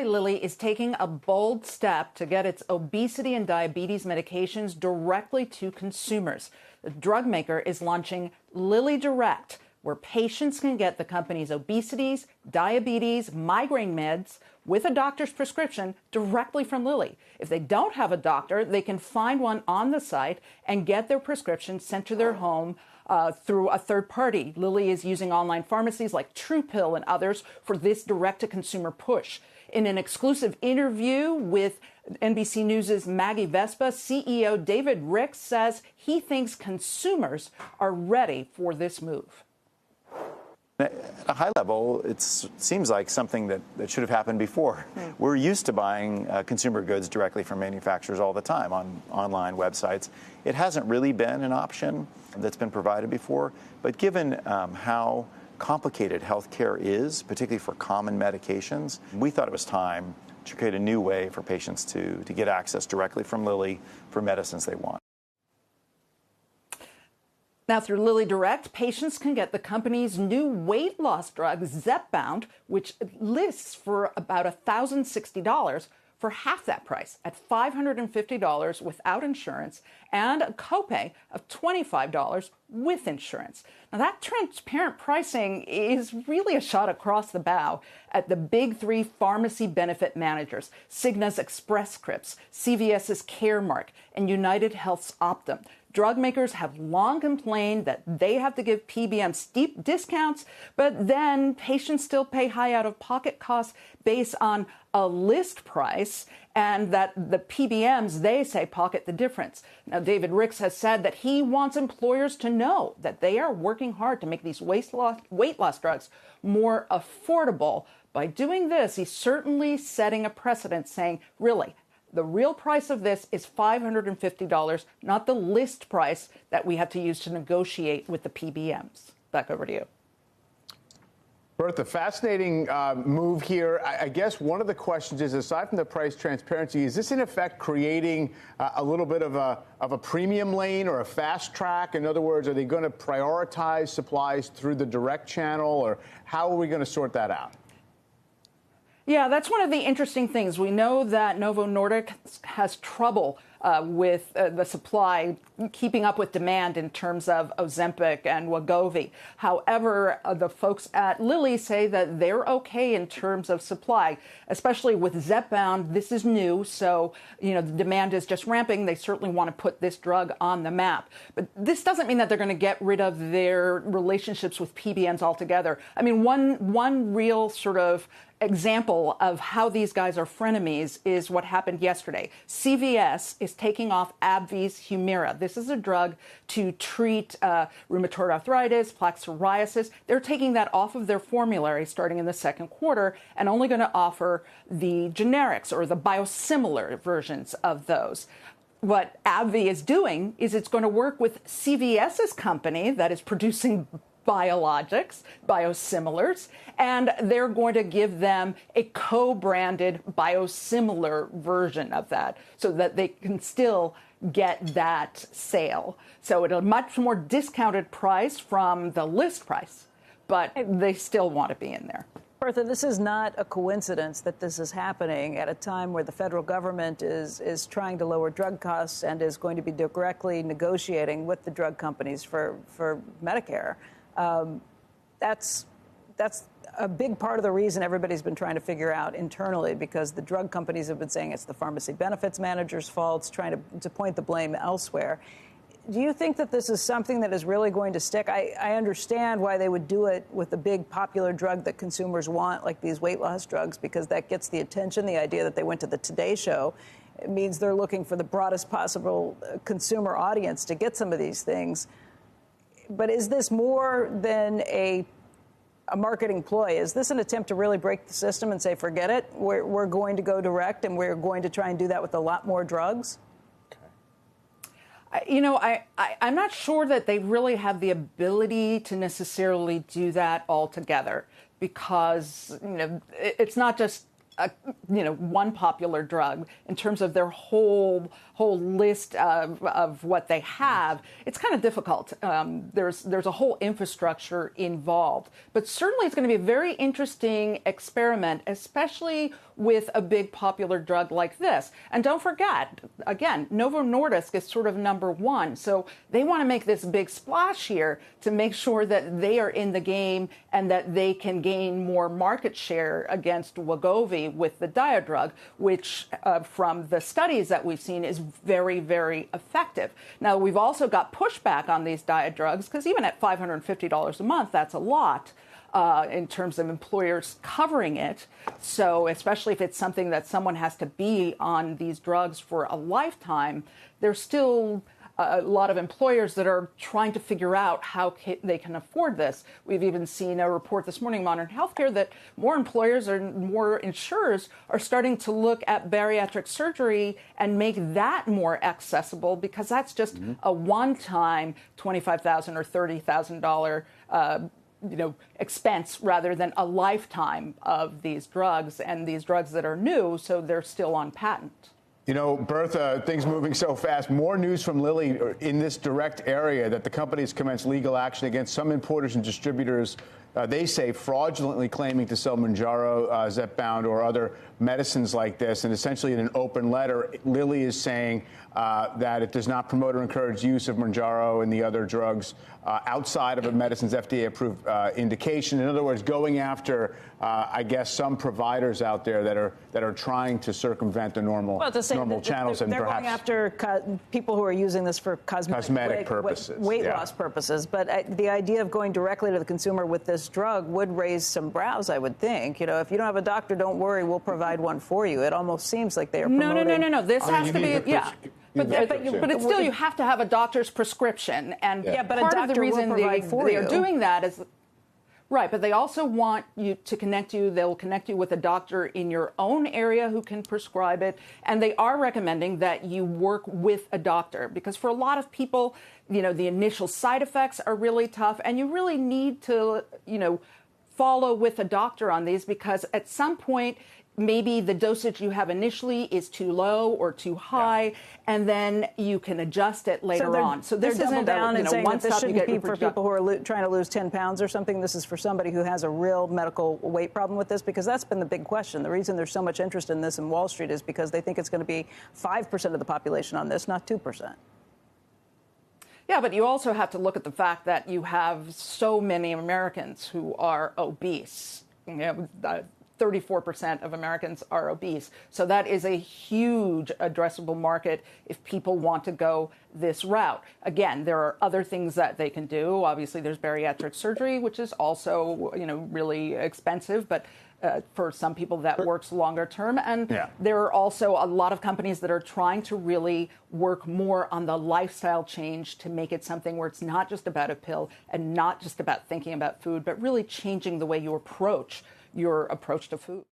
Eli Lilly is taking a bold step to get its obesity and diabetes medications directly to consumers. The drug maker is launching Lilly Direct, where patients can get the company's obesity, diabetes, migraine meds with a doctor's prescription directly from Lilly. If they don't have a doctor, they can find one on the site and get their prescription sent to their home through a third party. Lilly is using online pharmacies like TruePill and others for this direct-to-consumer push. In an exclusive interview with NBC News' Maggie Vespa, CEO David Ricks says he thinks consumers are ready for this move. At a high level, it seems like something that should have happened before. We're used to buying consumer goods directly from manufacturers all the time on online websites. It hasn't really been an option that's been provided before, but given how complicated healthcare is, particularly for common medications, we thought it was time to create a new way for patients to get access directly from Lilly for medicines they want. Now, through Lilly Direct, patients can get the company's new weight loss drug, Zepbound, which lists for about $1,060 for half that price at $550 without insurance and a copay of $25 with insurance. Now, that transparent pricing is really a shot across the bow at the big three pharmacy benefit managers, Cigna's Express Scripts, CVS's Caremark, and United Health's Optum. Drug makers have long complained that they have to give PBMs steep discounts, but then patients still pay high out-of-pocket costs based on a list price, and that the PBMs, they say, pocket the difference. Now, David Ricks has said that he wants employers to know that they are working hard to make these weight loss drugs more affordable. By doing this, he's certainly setting a precedent saying, really, the real price of this is $550, not the list price that we have to use to negotiate with the PBMs. Back over to you. Bertha, fascinating move here. I guess one of the questions is, aside from the price transparency, is this in effect creating a little bit of a premium lane or a fast track? In other words, are they going to prioritize supplies through the direct channel, or how are we going to sort that out? Yeah, that's one of the interesting things. We know that Novo Nordisk has trouble with the supply, keeping up with demand in terms of Ozempic and Wegovy. However, the folks at Lilly say that they're okay in terms of supply, especially with Zepbound. This is new, so the demand is just ramping. They certainly want to put this drug on the map. But this doesn't mean that they're going to get rid of their relationships with PBMs altogether. I mean, one real sort of example of how these guys are frenemies is what happened yesterday. CVS is taking off AbbVie's Humira. This is a drug to treat rheumatoid arthritis, plaque psoriasis. They're taking that off of their formulary starting in the second quarter and only going to offer the generics or the biosimilar versions of those. What AbbVie is doing is it's going to work with CVS's company that is producing biologics, biosimilars, and they're going to give them a co-branded biosimilar version of that so that they can still get that sale. So at a much more discounted price from the list price, but they still want to be in there. Bertha, this is not a coincidence that this is happening at a time where the federal government is trying to lower drug costs and is going to be directly negotiating with the drug companies for Medicare. That's a big part of the reason everybody's been trying to figure out internally, because the drug companies have been saying it's the pharmacy benefits managers' fault, it's trying to point the blame elsewhere. Do you think that this is something that is really going to stick? I understand why they would do it with a big popular drug that consumers want, like these weight loss drugs, because that gets the attention. The idea that they went to the Today Show, it means they're looking for the broadest possible consumer audience to get some of these things. But is this more than a marketing ploy? Is this an attempt to really break the system and say, forget it, we're going to go direct and we're going to try and do that with a lot more drugs? I'm not sure that they really have the ability to necessarily do that altogether, because, it's not just one popular drug in terms of their whole list of what they have, it's kind of difficult. There's a whole infrastructure involved, but certainly it's going to be a very interesting experiment, especially with a big popular drug like this. And don't forget, again, Novo Nordisk is sort of number one, so they want to make this big splash here to make sure that they are in the game and that they can gain more market share against Wegovy with the diet drug, which from the studies that we've seen is very, very effective. Now, we've also got pushback on these diet drugs because even at $550 a month, that's a lot in terms of employers covering it. So especially if it's something that someone has to be on these drugs for a lifetime, there's still a lot of employers that are trying to figure out how they can afford this. We've even seen a report this morning, Modern Healthcare, that more employers or more insurers are starting to look at bariatric surgery and make that more accessible because that's just a one-time $25,000 or $30,000 expense rather than a lifetime of these drugs, and these drugs that are new, so they're still on patent. Bertha, things moving so fast. More news from Lilly in this direct area that the company has commenced legal action against some importers and distributors, they say, fraudulently claiming to sell Mounjaro, Zepbound, or other medicines like this. And essentially in an open letter, Lilly is saying that it does not promote or encourage use of Mounjaro and the other drugs outside of a medicine's FDA-approved indication. In other words, going after, I guess, some providers out there that are trying to circumvent the normal channels and they're perhaps going after people who are using this for cosmetic purposes, weight loss purposes. But the idea of going directly to the consumer with this drug would raise some brows, I would think. If you don't have a doctor, don't worry, we'll provide one for you. It almost seems like they are promoting. No. This has to be, But it's still, you have to have a doctor's prescription. And but part a doctor of the reason will provide for they you. are doing that is, right, but they also want you to connect you. They'll connect you with a doctor in your own area who can prescribe it. And they are recommending that you work with a doctor because for a lot of people, the initial side effects are really tough. And you really need to, follow with a doctor on these because at some point, maybe the dosage you have initially is too low or too high, and then you can adjust it later on. So this isn't down and saying that this shouldn't be for people who are trying to lose 10 pounds or something. This is for somebody who has a real medical weight problem with this, because that's been the big question. The reason there's so much interest in this in Wall Street is because they think it's going to be 5% of the population on this, not 2%. Yeah, but you also have to look at the fact that you have so many Americans who are obese. 34% of Americans are obese. So that is a huge addressable market if people want to go this route. Again, there are other things that they can do. Obviously, there's bariatric surgery, which is also, really expensive, but for some people that works longer term. And there are also a lot of companies that are trying to really work more on the lifestyle change to make it something where it's not just about a pill and not just about thinking about food, but really changing the way you approach your approach to food.